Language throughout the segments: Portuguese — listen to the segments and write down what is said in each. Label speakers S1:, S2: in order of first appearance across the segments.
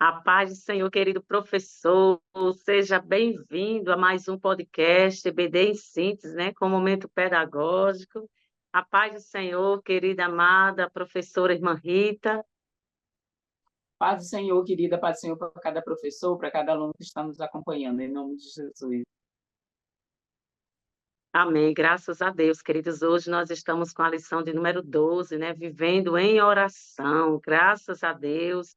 S1: A paz do Senhor, querido professor, seja bem-vindo a mais um podcast EBD em Síntese, né, com momento pedagógico. A paz do Senhor, querida amada professora irmã Rita.
S2: Paz do Senhor, querida, paz do Senhor para cada professor, para cada aluno que está nos acompanhando, em nome de Jesus.
S1: Amém, graças a Deus, queridos. Hoje nós estamos com a lição de número 12, né, vivendo em oração, graças a Deus.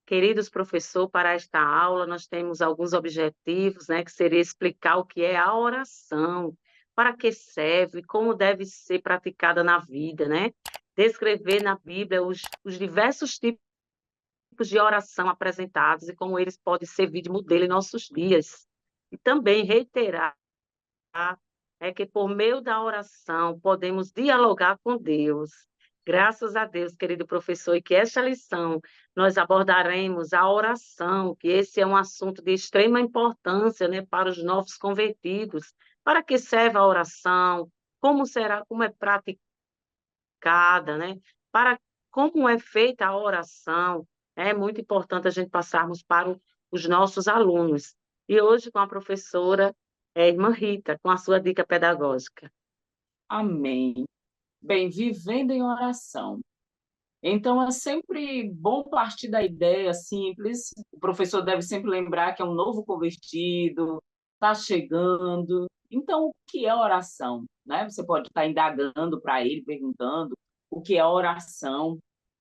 S1: Queridos professor, para esta aula nós temos alguns objetivos, né, que seria explicar o que é a oração, para que serve, como deve ser praticada na vida, né? Descrever na Bíblia os diversos tipos de oração apresentados e como eles podem servir de modelo em nossos dias. E também reiterar que por meio da oração podemos dialogar com Deus. Graças a Deus, querido professor, e que esta lição nós abordaremos a oração, que esse é um assunto de extrema importância, né, para os novos convertidos. Para que serve a oração? Como será, como é praticada, né? Para como é feita a oração? É muito importante a gente passarmos para os nossos alunos. E hoje com a professora irmã Rita, com a sua dica pedagógica.
S2: Amém. Bem, vivendo em oração. Então, é sempre bom partir da ideia simples. O professor deve sempre lembrar que é um novo convertido, está chegando. Então, o que é oração? Né? Você pode estar indagando para ele, perguntando o que é oração.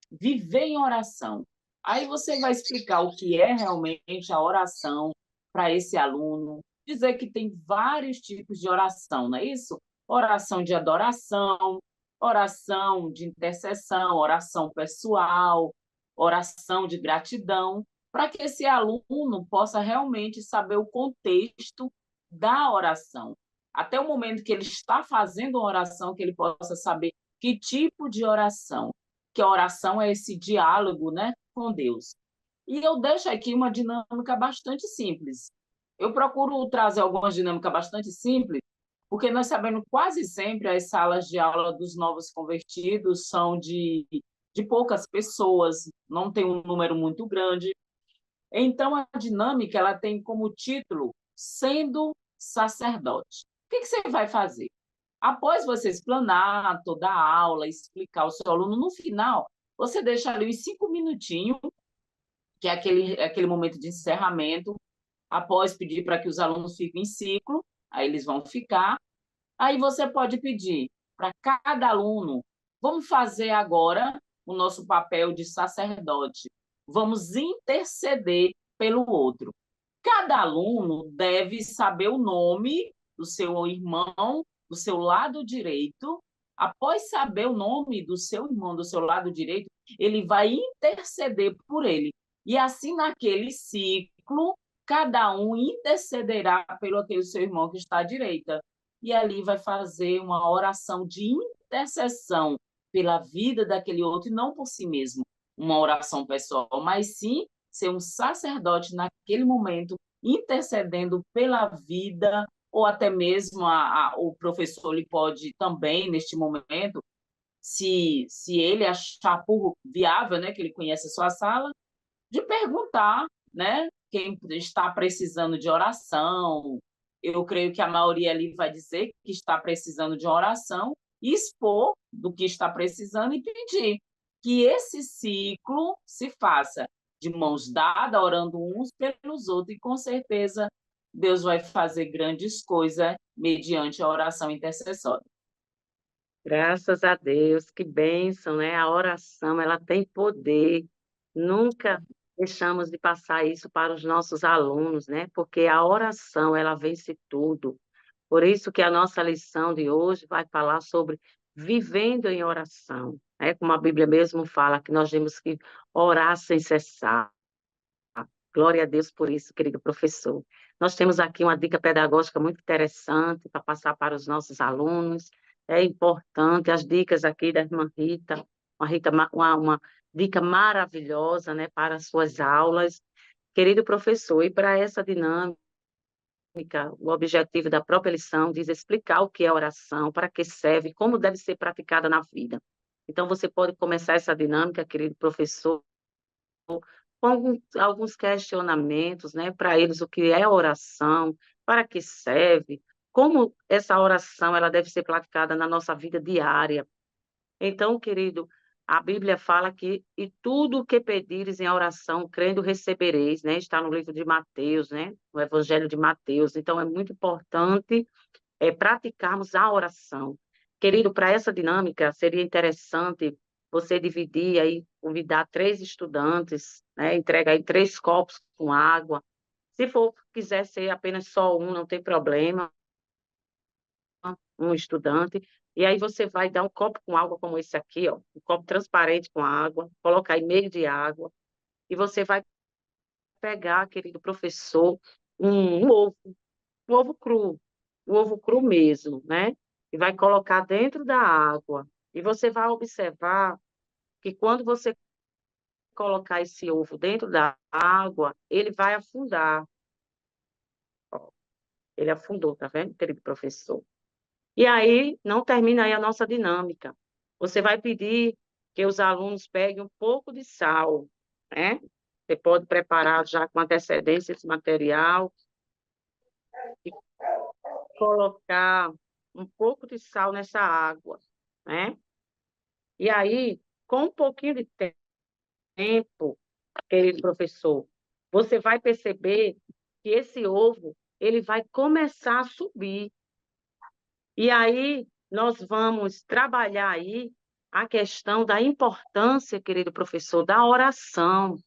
S2: Viver em oração. Aí você vai explicar o que é realmente a oração para esse aluno, dizer que tem vários tipos de oração, não é isso? Oração de adoração, oração de intercessão, oração pessoal, oração de gratidão, para que esse aluno possa realmente saber o contexto da oração. Até o momento que ele está fazendo uma oração, que ele possa saber que tipo de oração, que a oração é esse diálogo, né, com Deus. E eu deixo aqui uma dinâmica bastante simples. Eu procuro trazer algumas dinâmicas bastante simples, porque nós sabemos quase sempre as salas de aula dos novos convertidos são de poucas pessoas, não tem um número muito grande. Então, a dinâmica ela tem como título Sendo Sacerdote. O que você vai fazer? Após você explanar toda a aula, explicar ao seu aluno, no final, você deixa ali os 5 minutinhos, que é aquele momento de encerramento, após pedir para que os alunos fiquem em ciclo, aí eles vão ficar. Aí você pode pedir para cada aluno, vamos fazer agora o nosso papel de sacerdote, vamos interceder pelo outro. Cada aluno deve saber o nome do seu irmão, do seu lado direito. Após saber o nome do seu irmão, do seu lado direito, ele vai interceder por ele. E assim, naquele ciclo, cada um intercederá pelo aquele seu irmão que está à direita. E ali vai fazer uma oração de intercessão pela vida daquele outro, e não por si mesmo, uma oração pessoal, mas sim ser um sacerdote naquele momento, intercedendo pela vida, ou até mesmo o professor ele pode também, neste momento, se ele achar por viável, né, que ele conhece a sua sala, de perguntar, né, quem está precisando de oração. Eu creio que a maioria ali vai dizer que está precisando de oração, expor do que está precisando e pedir que esse ciclo se faça de mãos dadas, orando uns pelos outros, e com certeza Deus vai fazer grandes coisas mediante a oração intercessória.
S1: Graças a Deus, que bênção, né? A oração, ela tem poder. Nunca deixamos de passar isso para os nossos alunos, né? Porque a oração, ela vence tudo. Por isso que a nossa lição de hoje vai falar sobre vivendo em oração. É como a Bíblia mesmo fala, que nós temos que orar sem cessar. Glória a Deus por isso, querido professor. Nós temos aqui uma dica pedagógica muito interessante para passar para os nossos alunos. É importante as dicas aqui da irmã Rita, uma dica maravilhosa, né, para as suas aulas. Querido professor, e para essa dinâmica, o objetivo da própria lição diz explicar o que é oração, para que serve, como deve ser praticada na vida. Então, você pode começar essa dinâmica, querido professor, com alguns questionamentos, né, para eles o que é oração, para que serve, como essa oração ela deve ser praticada na nossa vida diária. Então, querido, a Bíblia fala que e tudo o que pedires em oração, crendo, recebereis, né? Está no livro de Mateus, né? No Evangelho de Mateus. Então, é muito importante praticarmos a oração. Querido, para essa dinâmica, seria interessante você dividir aí, convidar 3 estudantes, né? Entrega aí 3 copos com água. Se for, quiser ser apenas só um, não tem problema, um estudante, e aí você vai dar um copo com água como esse aqui, ó, um copo transparente com água, colocar aí meio de água, e você vai pegar, querido professor, um ovo cru, um ovo cru mesmo, né? E vai colocar dentro da água. E você vai observar que quando você colocar esse ovo dentro da água, ele vai afundar. Ó, ele afundou, tá vendo, querido professor? E aí, não termina aí a nossa dinâmica. Você vai pedir que os alunos peguem um pouco de sal, né? Você pode preparar já com antecedência esse material e colocar um pouco de sal nessa água, né? E aí, com um pouquinho de tempo, querido professor, você vai perceber que esse ovo, ele vai começar a subir. E aí nós vamos trabalhar aí a questão da importância, querido professor, da oração.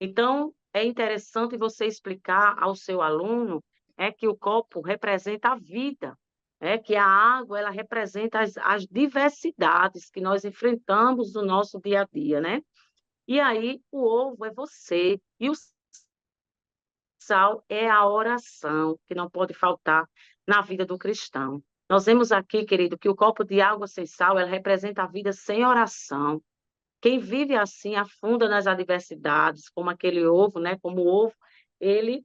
S1: Então, é interessante você explicar ao seu aluno que o copo representa a vida, que a água ela representa as diversidades que nós enfrentamos no nosso dia a dia, né? E aí o ovo é você e o sal é a oração, que não pode faltar na vida do cristão. Nós vemos aqui, querido, que o copo de água sem sal, ela representa a vida sem oração. Quem vive assim afunda nas adversidades, como aquele ovo, né? Como o ovo, ele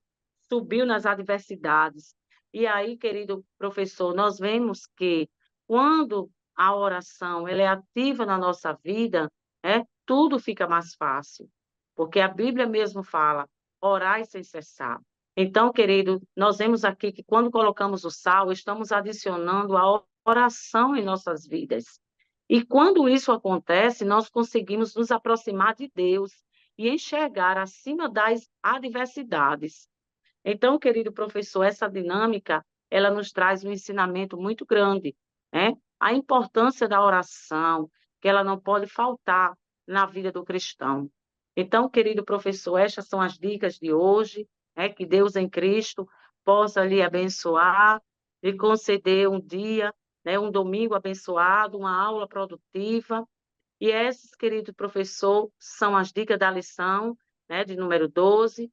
S1: subiu nas adversidades. E aí, querido professor, nós vemos que quando a oração ela é ativa na nossa vida, tudo fica mais fácil, porque a Bíblia mesmo fala, orai sem cessar. Então, querido, nós vemos aqui que quando colocamos o sal, estamos adicionando a oração em nossas vidas. E quando isso acontece, nós conseguimos nos aproximar de Deus e enxergar acima das adversidades. Então, querido professor, essa dinâmica, ela nos traz um ensinamento muito grande, né? A importância da oração, que ela não pode faltar na vida do cristão. Então, querido professor, estas são as dicas de hoje, que Deus em Cristo possa lhe abençoar, lhe conceder um dia, né, um domingo abençoado, uma aula produtiva. E essas, querido professor, são as dicas da lição, né, de número 12.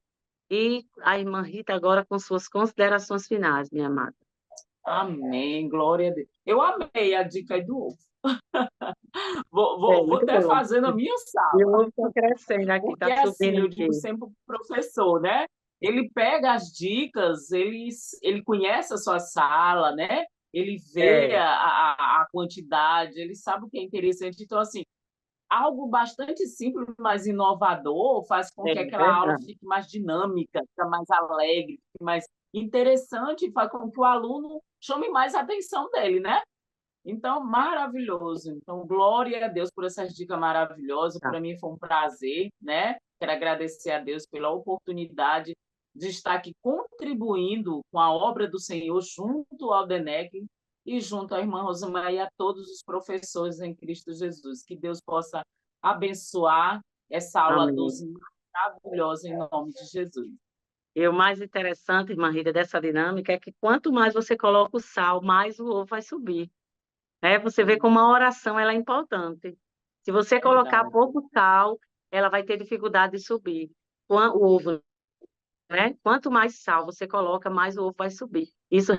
S1: E a irmã Rita agora com suas considerações finais, minha amada.
S2: Amém, glória a Deus. Eu amei a dica aí do ovo. Vou
S1: Muito
S2: até
S1: bom.
S2: fazer na minha
S1: E o
S2: sala.
S1: ovo está crescendo aqui, está
S2: Porque, assim,
S1: subindo
S2: eu
S1: aqui.
S2: digo sempre para o professor, né? Ele pega as dicas, ele conhece a sua sala, né? Ele vê
S1: É,
S2: a quantidade, ele sabe o que é interessante. Então, assim, algo bastante simples, mas inovador, faz com
S1: é
S2: que aquela aula
S1: verdade.
S2: fique mais dinâmica, fique mais alegre, fique mais interessante, e faz com que o aluno chame mais a atenção dele, né? Então, maravilhoso. Então, glória a Deus por essas dicas maravilhosas.
S1: Tá.
S2: Para mim foi um prazer, né? Quero agradecer a Deus pela oportunidade de estar aqui contribuindo com a obra do Senhor junto ao DENEC e junto à irmã Rosemary e a todos os professores em Cristo Jesus. Que Deus possa abençoar essa aula
S1: Amém.
S2: 12 maravilhosa em nome de Jesus.
S1: E o mais interessante, irmã Rita, dessa dinâmica é que quanto mais você coloca o sal, mais o ovo vai subir. Você vê como a oração ela é importante. Se você colocar
S2: Verdade.
S1: pouco sal, ela vai ter dificuldade de subir. O ovo, né? Quanto mais sal você coloca, mais o ovo vai subir. Isso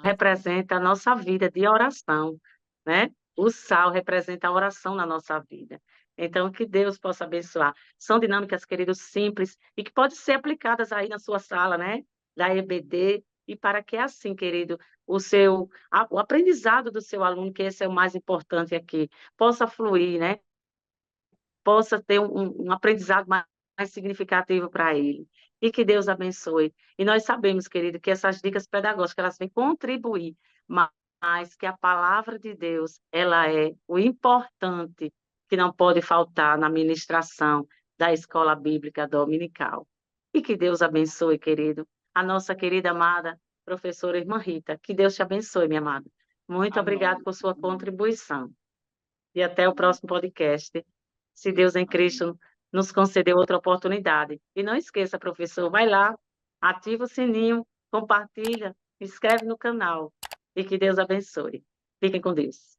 S1: representa a nossa vida de oração, né? O sal representa a oração na nossa vida. Então, que Deus possa abençoar. São dinâmicas, queridos, simples e que podem ser aplicadas aí na sua sala, né? Da EBD, e para que assim, querido, o aprendizado do seu aluno, que esse é o mais importante aqui, possa fluir, né? Possa ter um aprendizado mais mais significativo para ele. E que Deus abençoe. E nós sabemos, querido, que essas dicas pedagógicas, elas vêm contribuir, mas que a palavra de Deus, ela é o importante que não pode faltar na ministração da escola bíblica dominical. E que Deus abençoe, querido, a nossa querida amada professora irmã Rita. Que Deus te abençoe, minha amada. Muito obrigada
S2: Amém.
S1: por sua
S2: Amém.
S1: contribuição. E até o
S2: Amém.
S1: próximo podcast. Se Deus em
S2: Amém.
S1: Cristo nos conceder outra oportunidade. E não esqueça, professor, vai lá, ativa o sininho, compartilha, inscreve no canal. E que Deus abençoe. Fiquem com Deus.